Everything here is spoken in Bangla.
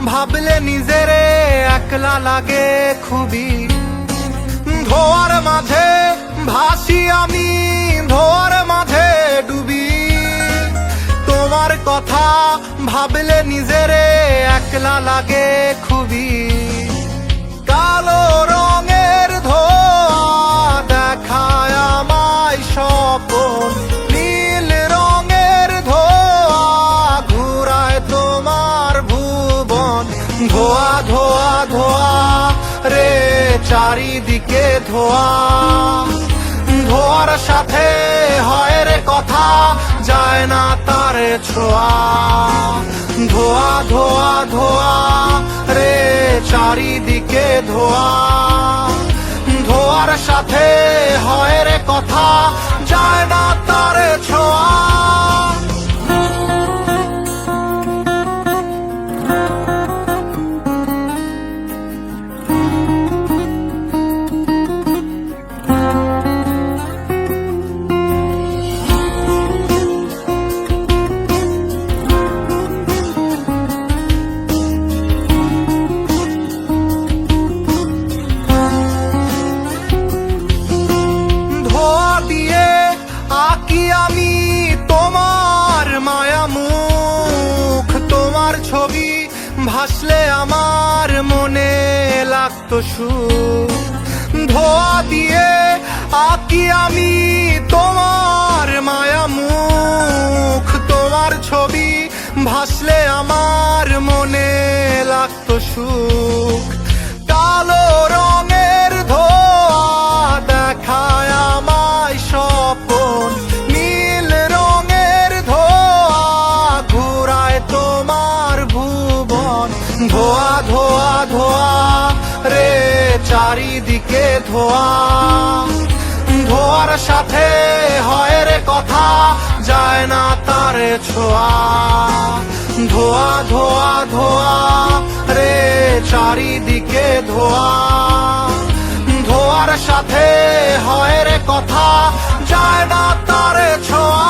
ভাবলে নিজেরে একলা লাগে খুবই। ধোয়ার মাঝে ভাসি আমি, ধোয়ার মাঝে ডুবি। তোমার কথা ভাবলে নিজেরে একলা লাগে খুবই। কালো রঙের ধোঁয়া দেখায় আমায় স্বপন, নীল রঙের ধোঁয়া ঘুরায় তোমার ভুবন। ধোঁয়া ধোঁয়া ধোঁয়া রে চারিদিকে ধোঁয়া, ধোঁয়ার সাথে হয় রে কথা, যায় না তার ছোঁয়া। ধোঁয়া ধোঁয়া ধোঁয়া রে চারিদিকে ধোঁয়া, ধোঁয়ার সাথে হয় রে কথা, যায় না তার ছোঁয়া। আঁকি আমি তোমার মায়া মুখ, তোমার ছবি ভাসলে আমার মনে লাগতো সুখ। ধোঁয়া দিয়ে আঁকি আমি তোমার মায়া মুখ, তোমার ছবি ভাসলে আমার মনে লাগতো সুখ। কালো রঙের ধোঁয়া দেখায় আমায় স্বপন, নীল রঙের ধোঁয়া ঘুরায় তোমার ভুবন। ধোঁয়া ধোঁয়া ধোঁয়া রে চারিদিকে ধোঁয়া, ধোঁয়ার সাথে হয় রে কথা, যায় না তার ছোঁয়া। ধোঁয়া ধোঁয়া ধোঁয়া রে চারিদিকে ধোঁয়া, ধোঁয়ার সাথে হয় রে কথা, যায় না তার ছোঁয়া।